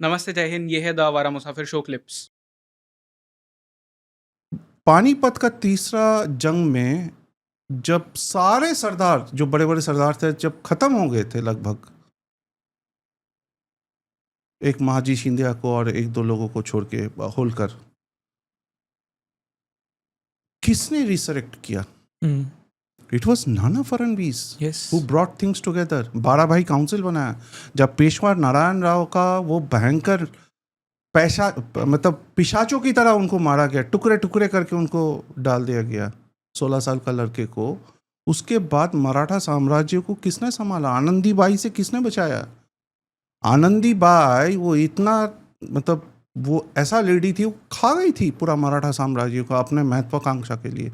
नमस्ते, जय हिंद। ये है द आवारा मुसाफिर शो क्लिप्स। पानीपत का तीसरा जंग में जब सारे सरदार जो बड़े बड़े सरदार थे जब खत्म हो गए थे लगभग, एक महाजी शिंदे को और एक दो लोगों को छोड़ के होलकर, किसने रिसरेक्ट किया? It was Nana Phadnavis who brought things together. 12 Bhai council बनाया। जब पेशवा नारायण राव का वो भयंकर पैसा मतलब पिशाचों की तरह उनको मारा गया, टुकड़े टुकड़े करके उनको डाल दिया गया 16 साल का लड़के को। उसके बाद मराठा साम्राज्य को किसने संभाला? आनंदीबाई से किसने बचाया? आनंदीबाई वो इतना मतलब वो ऐसा लेडी थी, वो खा गई थी पूरा मराठा साम्राज्य को अपने महत्वाकांक्षा के लिए।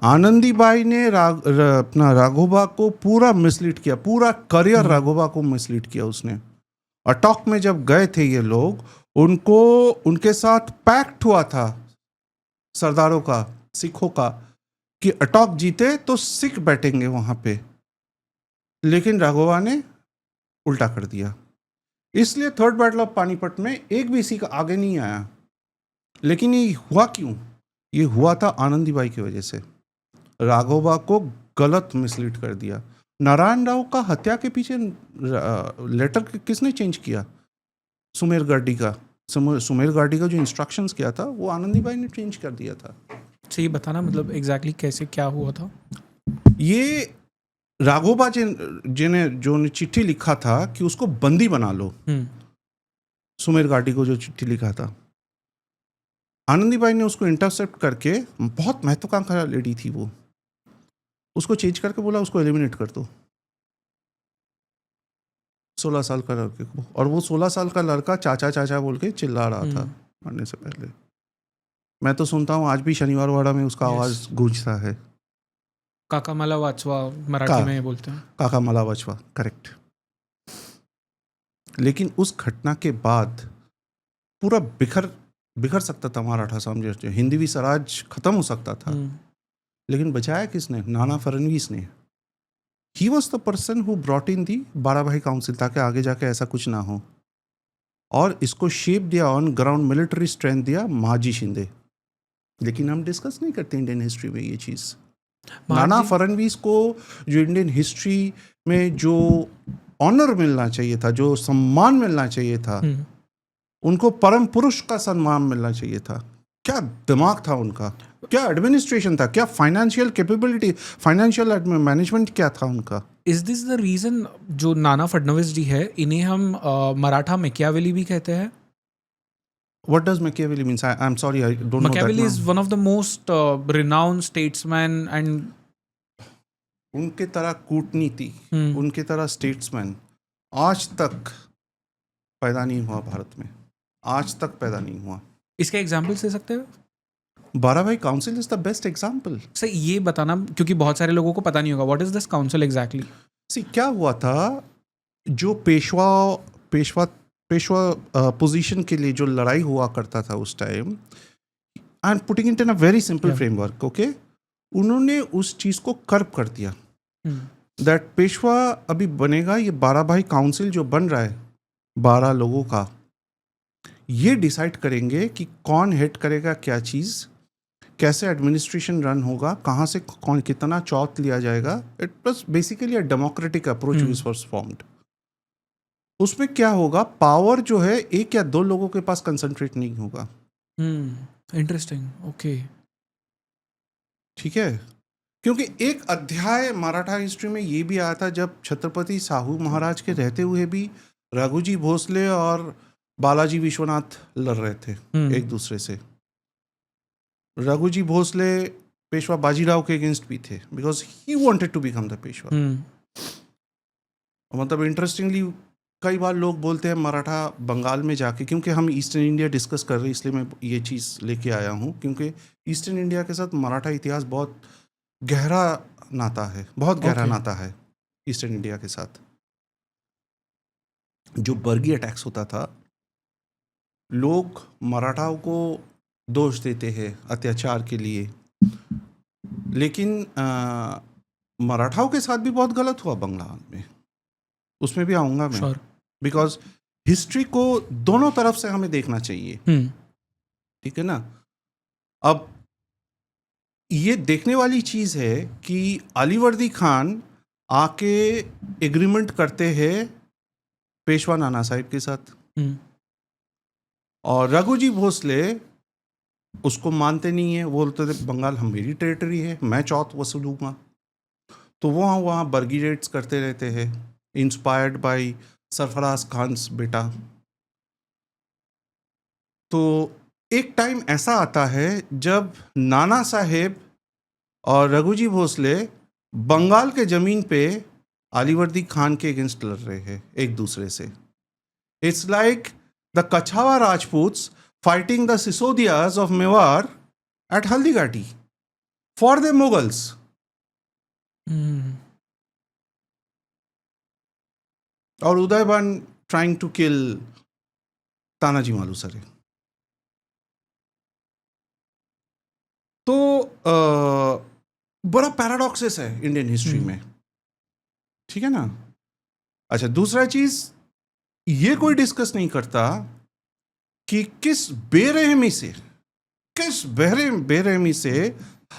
आनंदीबाई ने अपना राघोबा को पूरा मिसलीड किया, पूरा करियर राघोबा को मिसलीड किया उसने। अटॉक में जब गए थे ये लोग, उनको उनके साथ पैक्ट हुआ था सरदारों का, सिखों का, कि अटॉक जीते तो सिख बैठेंगे वहां पे। लेकिन राघोबा ने उल्टा कर दिया। इसलिए थर्ड बैटल ऑफ पानीपत में एक भी सिख आगे नहीं आया। लेकिन ये हुआ क्यों? ये हुआ था आनंदीबाई की वजह से। राघोबा को गलत मिसलीड कर दिया। नारायण राव का हत्या के पीछे लेटर किसने चेंज किया? सुमेर गार्डी का। सुमेर गार्डी का जो इंस्ट्रक्शंस किया था वो आनंदीबाई ने चेंज कर दिया था। सही बताना, मतलब एग्जैक्टली कैसे क्या हुआ था? ये राघोबा जिन्हें जो ने चिट्ठी लिखा था कि उसको बंदी बना लो, सुमेर गार्डी को जो चिट्ठी लिखा था, आनंदीबाई ने उसको इंटरसेप्ट करके, बहुत महत्वाकांक्षा लेडी थी वो, उसको चेंज करके बोला उसको एलिमिनेट कर दो 16 साल का लड़के को। और वो 16 साल का लड़का चाचा चाचा बोल के चिल्ला रहा था मरने से पहले। मैं तो सुनता हूँ आज भी शनिवार वाड़ा में उसका आवाज गूंजता है। काका मला वाचवा मराठी में बोलते हैं। काका मला वाचवा, करेक्ट। लेकिन उस घटना के बाद पूरा बिखर सकता था मराठा साम्राज्य, हिंदवी स्वराज खत्म हो सकता था। लेकिन बचाया किसने? नाना फडणवीस ने। He was the person who brought in the 12 Bhai council, ताकि आगे जाके ऐसा कुछ ना हो। और इसको शेप दिया, ऑन ग्राउंड मिलिट्री स्ट्रेंथ दिया महाजी शिंदे। लेकिन हम डिस्कस नहीं करते इंडियन हिस्ट्री में ये चीज़। नाना फडणवीस को जो इंडियन हिस्ट्री में जो ऑनर मिलना चाहिए था, जो सम्मान मिलना चाहिए था, उनको परम पुरुष का सम्मान मिलना चाहिए था। क्या दिमाग था उनका, क्या एडमिनिस्ट्रेशन था, क्या फाइनेंशियल कैपेबिलिटी, फाइनेंशियल मैनेजमेंट क्या था उनका। इज दिस द रीजन जो नाना फडणवीस जी है, इन्हें हम मराठा मैकियावेली भी कहते हैं? What does Machiavelli means? I'm sorry, I don't know that. Machiavelli is one of the most renowned statesmen and उनके तरह कूटनीति, उनके तरह स्टेट्समैन आज तक पैदा नहीं हुआ भारत में, आज तक पैदा नहीं हुआ। इसके एग्जाम्पल दे सकते हो? 12 Bhai council is the best example. Sir ये बताना, क्योंकि बहुत सारे लोगों को पता नहीं होगा, what is this council exactly? See क्या हुआ था, जो पेशवा पोजीशन के लिए जो लड़ाई हुआ करता था उस time, I am putting it in a very simple framework, okay, उन्होंने उस चीज को कर्व कर दिया दैट पेशवा अभी बनेगा, ये 12 भाई काउंसिल जो बन रहा है 12 लोगों का, ये डिसाइड करेंगे कि कौन हेड करेगा क्या चीज़, कैसे एडमिनिस्ट्रेशन रन होगा, कहाँ से कौन कितना चौथ लिया जाएगा। It was basically a democratic approach which was formed. उसमें क्या होगा, पावर जो है एक या दो लोगों के पास कंसंट्रेट नहीं होगा। इंटरेस्टिंग, ओके, ठीक है। क्योंकि एक अध्याय मराठा हिस्ट्री में ये भी आया था जब छत्रपति साहू महाराज के रहते हुए भी रघुजी भोसले और बालाजी विश्वनाथ लड़ रहे थे एक दूसरे से। रघुजी भोसले पेशवा बाजीराव के अगेंस्ट भी थे because he wanted to become the Peshwa. मतलब इंटरेस्टिंगली कई बार लोग बोलते हैं मराठा बंगाल में जाके, क्योंकि हम ईस्टर्न इंडिया डिस्कस कर रहे हैं इसलिए मैं ये चीज़ लेके आया हूँ, क्योंकि ईस्टर्न इंडिया के साथ मराठा इतिहास बहुत गहरा नाता है, बहुत गहरा नाता है ईस्टर्न इंडिया के साथ। जो बर्गी अटैक्स होता था, लोग मराठाओं को दोष देते हैं अत्याचार के लिए, लेकिन मराठाओं के साथ भी बहुत गलत हुआ बंगाल में, उसमें भी आऊँगा मैं। बिकॉज हिस्ट्री को दोनों तरफ से हमें देखना चाहिए, ठीक है ना। अब ये देखने वाली चीज़ है कि अलीवर्दी खान आके एग्रीमेंट करते हैं पेशवा नाना साहिब के साथ, और रघुजी भोसले उसको मानते नहीं है। वो बोलते थे बंगाल हम मेरी टेरिटरी है, मैं चौथ वसूलूंगा। तो वो वहाँ बर्गी रेड्स करते रहते हैं, इंस्पायर्ड बाय सरफराज खान्स बेटा। तो एक टाइम ऐसा आता है जब नाना साहेब और रघुजी भोसले बंगाल के ज़मीन पे अलीवर्दी खान के अगेंस्ट लड़ रहे हैं एक दूसरे से। It's like the Kachhwaha Rajputs fighting the Sisodias of Mewar at Haldigati for the Mughals. और उदयबन trying to kill Tanaji Malusare. तो बड़ा पैराडॉक्सेस है इंडियन हिस्ट्री में, ठीक है ना। अच्छा, दूसरा चीज ये कोई डिस्कस नहीं करता कि किस बेरहमी से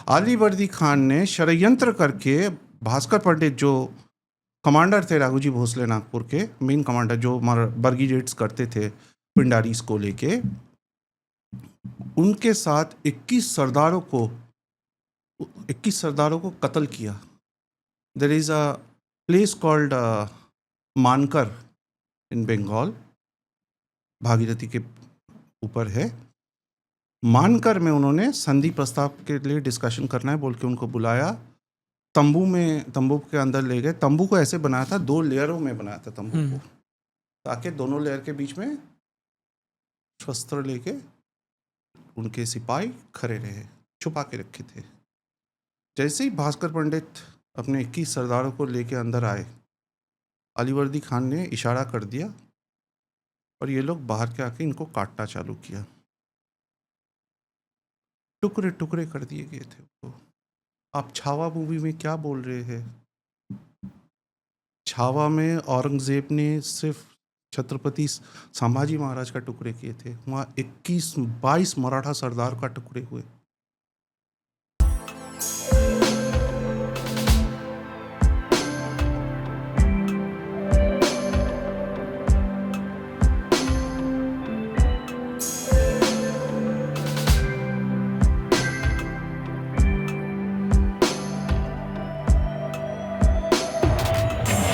अलीवर्दी खान ने षड्यंत्र करके भास्कर पंडित जो कमांडर थे राघोजी भोसले नागपुर के मेन कमांडर, जो बर्गी रेड्स करते थे पिंडारीज को लेके, उनके साथ 21 सरदारों को कत्ल किया। There is a place called Mankar in Bengal, Bhagirathi के ऊपर है। मानकर में उन्होंने संधि प्रस्ताव के लिए डिस्कशन करना है बोल के उनको बुलाया। तंबू के अंदर ले गए। तंबू को ऐसे बनाया था, 2 लेयरों में बनाया था तंबू को, ताकि दोनों लेयर के बीच में शस्त्र लेके उनके सिपाही खड़े रहे, छुपा के रखे थे। जैसे ही भास्कर पंडित अपने 21 सरदारों को लेके अंदर आए, अलीवर्दी खान ने इशारा कर दिया और ये लोग बाहर के आके इनको काटना चालू किया। टुकड़े टुकड़े कर दिए गए थे उनको। आप छावा मूवी में क्या बोल रहे हैं? छावा में औरंगजेब ने सिर्फ छत्रपति संभाजी महाराज का टुकड़े किए थे, वहाँ 21-22 मराठा सरदार का टुकड़े हुए।